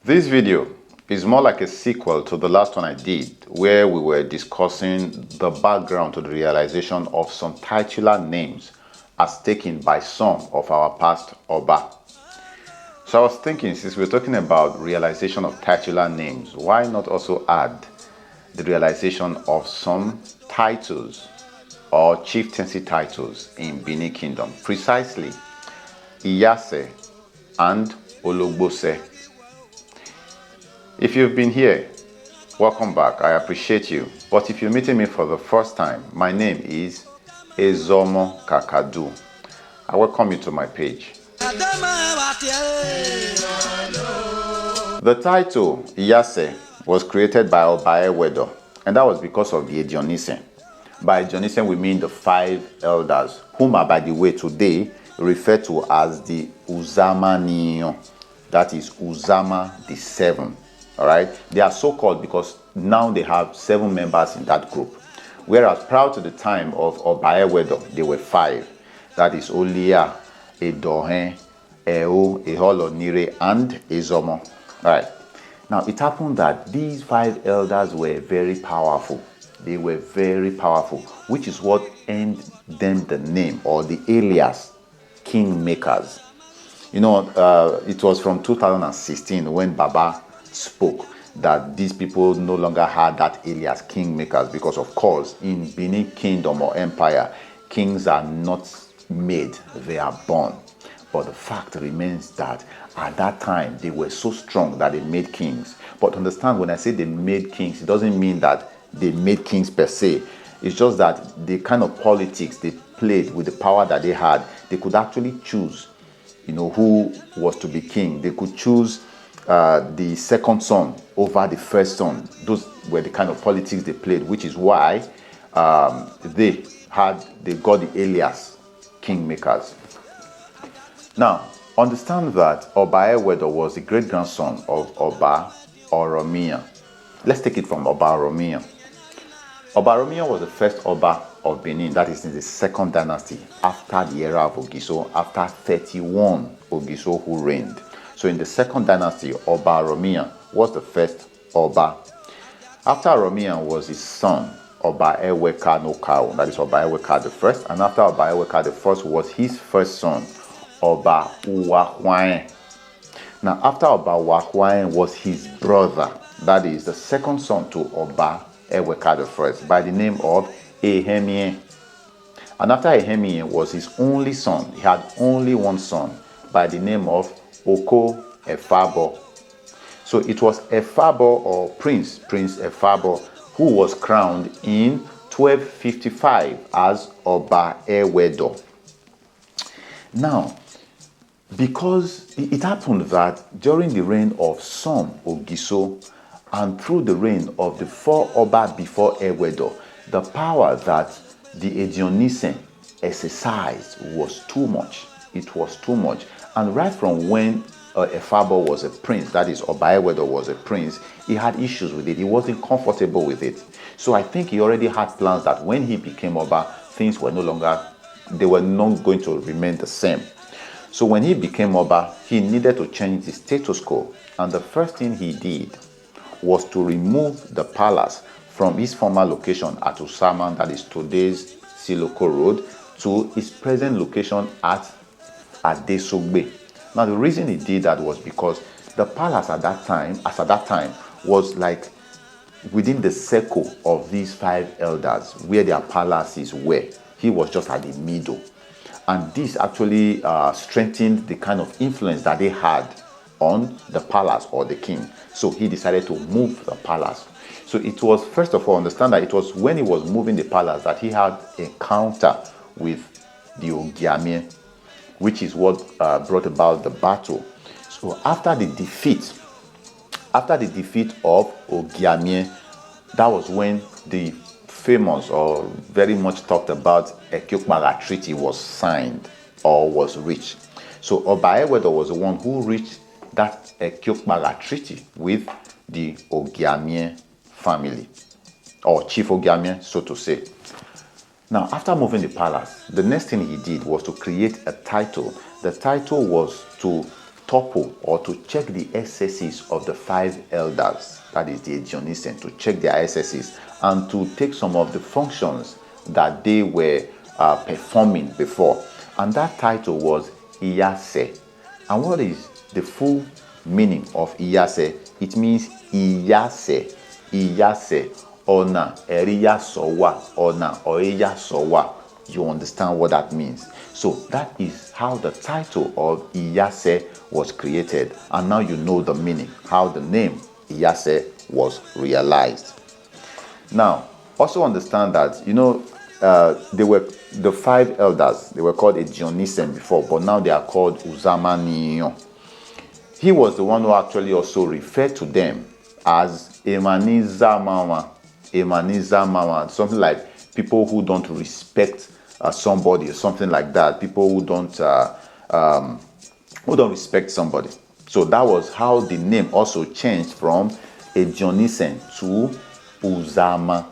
This video is more like a sequel to the last one I did, where we were discussing the background to the realization of some titular names as taken by some of our past Oba. So I was thinking, since we're talking about realization of titular names, why not also add the realization of some titles or chieftaincy titles in Benin Kingdom, precisely Iyase and Ologbose. If you've been here, welcome back. I appreciate you. But if you're meeting me for the first time, my name is Ezomo Kakadu. I welcome you to my page. The title Iyase was created by Oba Ewedo, and that was because of the Edionisen. By Edionisen, we mean the 5 elders, whom are, by the way, today referred to as the Uzama Niyo. That is Uzama the 7. All right, they are so called because now they have 7 members in that group, whereas prior to the time of Oba Ewedo, they were 5. That is Olia, Edohen, Eo, Eholonire, and Ezomo. All right. Now it happened that these 5 elders were very powerful. They were very powerful, which is what earned them the name or the alias Kingmakers. You know, it was from 2016 when Baba spoke that these people no longer had that alias Kingmakers because, of course, in Benin Kingdom or Empire, kings are not made, they are born. But the fact remains that at that time they were so strong that they made kings. But understand, when I say they made kings, it doesn't mean that they made kings per se. It's just that the kind of politics they played with the power that they had, they could actually choose, you know, who was to be king. They could choose the second son over the first son. Those were the kind of politics they played, which is why they got the alias Kingmakers. Now, understand that Oba Ewedo was the great-grandson of Oba Oromia. Let's take it from Oba Oromia. Oba Oromia was the first Oba of Benin, that is in the 2nd dynasty, after the era of Ogiso, after 31 Ogiso who reigned. So in the 2nd dynasty, Oba Oromia was the first Oba. After Oromia was his son, Oba Eweka no Kao, that is Oba Eweka the first, and after Oba Eweka the first was his first son, Oba Uwahwaen. Now after Oba Uwahwaen was his brother, that is the second son to Oba Eweka the first, by the name of Ehemie. And after Ehemie was his only son, he had only one son, by the name of Oko Efabo. So it was Efabo, or Prince Efabo, who was crowned in 1255 as Oba Ewedo. Now, because it happened that during the reign of some Ogiso and through the reign of the 4 Oba before Ewedo, the power that the Edionisen exercised was too much. It was too much. And right from when Efabo was a prince, that is Oba Ewedo was a prince, he had issues with it. He wasn't comfortable with it. So I think he already had plans that when he became Oba, things were they were not going to remain the same. So when he became Oba, he needed to change the status quo. And the first thing he did was to remove the palace from his former location at Usama, that is today's Siloko Road, to his present location at Adesogbe. Now the reason he did that was because the palace at that time, was like within the circle of these 5 elders where their palaces were. He was just at the middle. And this actually strengthened the kind of influence that they had on the palace or the king. So he decided to move the palace. So it was, first of all, understand that it was when he was moving the palace that he had an encounter with the Ogiamie, which is what brought about the battle. So after the defeat of Ogiamie, that was when the famous or very much talked about Ekyokmala Treaty was signed or was reached. So Oba Ewedo was the one who reached that Ekyokmala Treaty with the Ogiamie family, or Chief Ogiamie, so to say. Now, after moving the palace, the next thing he did was to create a title. The title was to topple or to check the excesses of the 5 elders, that is the Dionysian, to check their excesses and to take some of the functions that they were performing before. And that title was Iyase. And what is the full meaning of Iyase? It means Iyase, Iyase, Ona, Eriya Sowa, Ona, Oeya Sowa. You understand what that means? So that is how the title of Iyase was created. And now you know the meaning, how the name Iyase was realized. Now, also understand that, they were the 5 elders. They were called a Dionysian before, but now they are called Uzamaniyon. He was the one who actually also referred to them as Emaniza Mama, something like people who don't respect somebody or something like that. People who don't respect somebody. So that was how the name also changed from a Dionysian to Uzama.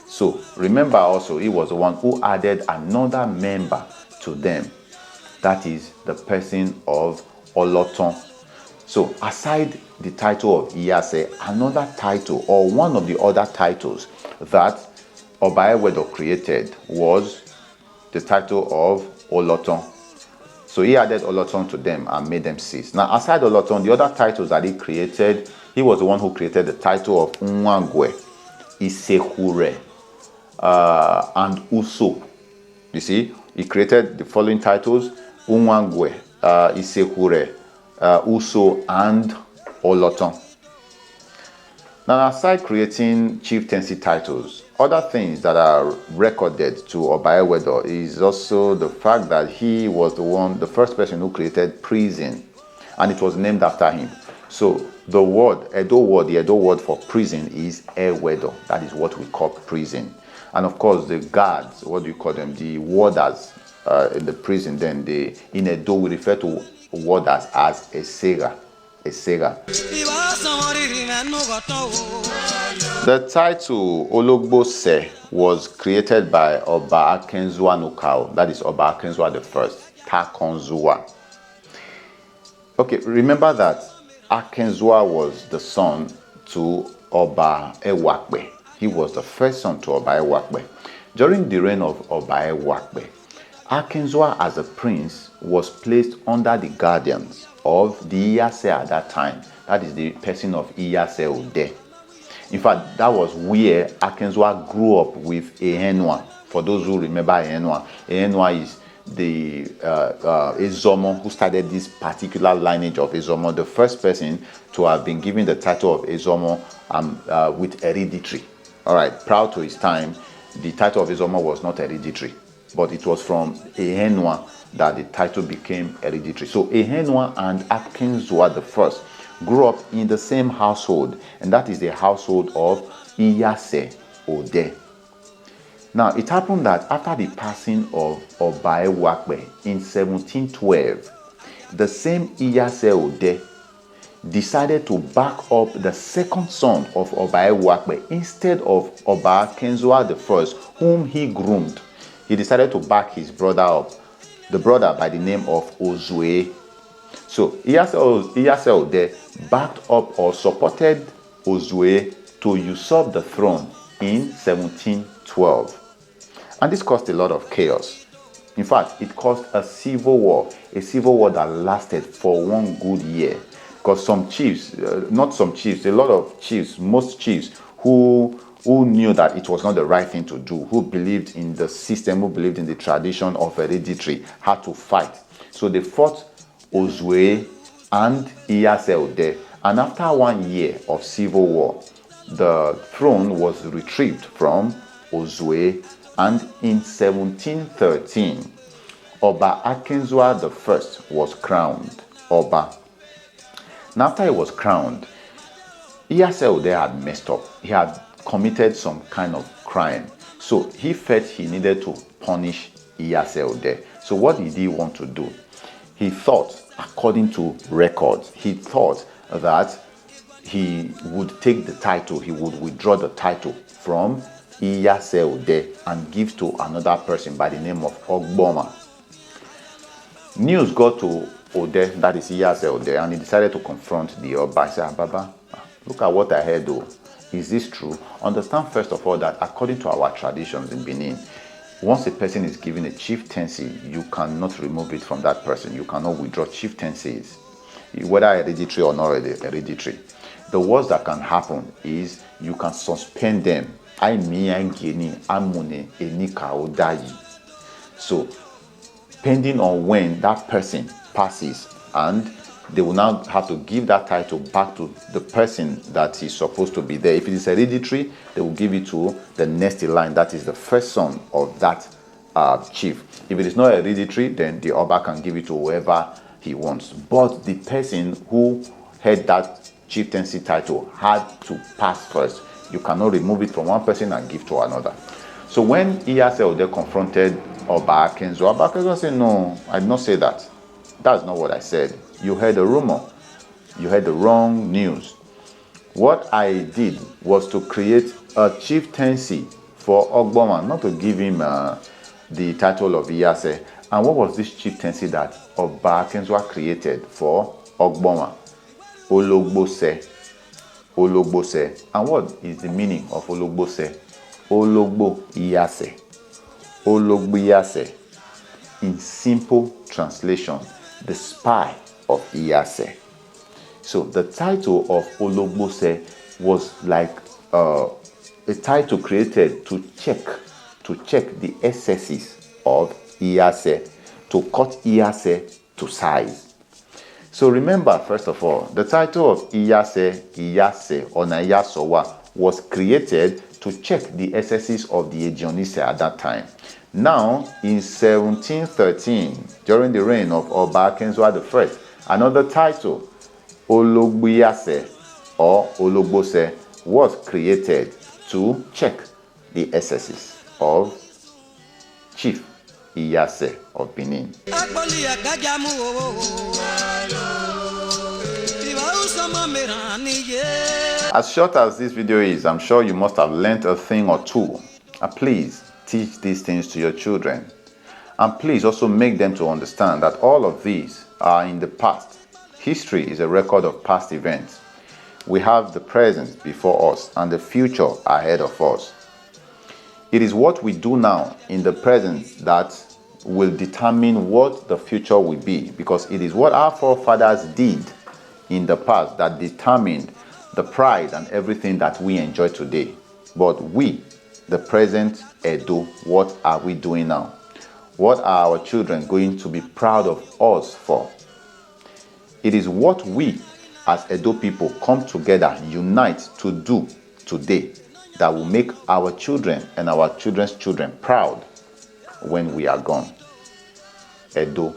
So remember also, he was the one who added another member to them. That is the person of Oloton. So aside the title of Iyase, another title or one of the other titles that Obaewedo created was the title of Oloton. So he added Oloton to them and made them 6. Now aside Oloton, the other titles that he created, he was the one who created the title of Nwangwe, Isekure, and Uso. You see, he created the following titles: Nwangwe, Isekure, Uso, and Oloton. Now, aside creating chieftaincy titles, other things that are recorded to Obaewedo is also the fact that he was the first person who created prison, and it was named after him. So the Edo word for prison is Ewedo. That is what we call prison. And of course, the guards, what do you call them? The warders in the prison. Then in Edo, we refer to warders as Esega. The title Ologbose was created by Oba Akenzua Nukao. That is Oba Akenzua the First, Takonzua. Okay, remember that Akenzua was the son to Oba Ewakbe. He was the first son to Oba Ewakbe. During the reign of Oba Ewakbe, Akenzua as a prince was placed under the guardians of the Iyase at that time. That is the person of Iyase Ode. In fact, that was where Akenzua grew up with Ehenwa. For those who remember Ehenwa is the Ezomo who started this particular lineage of Ezomo, the first person to have been given the title of Ezomo with hereditary. All right, proud to his time, the title of Ezomo was not hereditary, but it was from Ehenwa that the title became hereditary. So Ehenwa and Akenzua the First grew up in the same household, and that is the household of Iyase Ode. Now, it happened that after the passing of Oba Ewakbe in 1712, the same Iyase Ode decided to back up the second son of Oba Ewakbe instead of Oba Akenzua the First, whom he groomed. He decided to back his brother up, the brother by the name of Ozue. So Iyase Ode backed up or supported Ozue to usurp the throne in 1712. And this caused a lot of chaos. In fact, it caused a civil war that lasted for 1 good year. Because some chiefs, a lot of chiefs, most chiefs who knew that it was not the right thing to do, who believed in the system, who believed in the tradition of hereditary, had to fight. So they fought Ozue and Iyase Ode. And after 1 year of civil war, the throne was retrieved from Ozue. And in 1713, Oba Akenzua the First was crowned Oba. Now, after he was crowned, Iyase Ode had messed up. He had committed some kind of crime. So he felt he needed to punish Iyase Ode. So what did he want to do? He thought, according to records, he thought that he would take the title, he would withdraw the title from Iyase Ode and give to another person by the name of Ogboma. News got to Ode, that is Iyase Ode, and he decided to confront the Oba. He said, Baba, look at what I heard though. Is this true? Understand first of all that according to our traditions in Benin, once a person is given a chieftaincy, you cannot remove it from that person. You cannot withdraw chieftaincies, whether hereditary or not hereditary. The worst that can happen is you can suspend them. So, depending on when that person passes, and they will now have to give that title back to the person that is supposed to be there. If it is hereditary, they will give it to the next in line, that is the first son of that chief. If it is not hereditary, then the Oba can give it to whoever he wants. But the person who had that chieftaincy title had to pass first. You cannot remove it from one person and give to another. So when Iyase Ode confronted Oba Akenzo said, no, I did not say that. That's not what I said. You heard a rumor. You heard the wrong news. What I did was to create a chieftaincy for Ogboma, not to give him the title of Iyase. And what was this chieftaincy that Oba Akenzo created for Ogboma? Ologbose. Ologbose. And what is the meaning of Ologbose? Ologbo Iyase. Ologbo Iyase. In simple translation, the spy of Iyase. So the title of Ologbose was like a title created to check the excesses of Iyase, to cut Iyase to size. So remember, first of all, the title of Iyase or Nayasowa was created to check the excesses of the Ejionise at that time. Now, in 1713, during the reign of Oba Akenzo I, another title, Ologbiyase or Ologbose, was created to check the excesses of Chief Iyase of Benin. As short as this video is, I'm sure you must have learnt a thing or two. Please teach these things to your children. And please also make them to understand that all of these are in the past. History is a record of past events. We have the present before us and the future ahead of us. It is what we do now in the present that will determine what the future will be, because it is what our forefathers did in the past that determined the pride and everything that we enjoy today. But we, the present Edo, what are we doing now? What are our children going to be proud of us for? It is what we as Edo people come together, unite to do today that will make our children and our children's children proud when we are gone. Edo.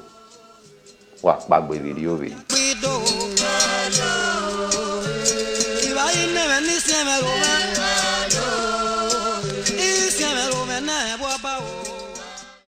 Wakpagbe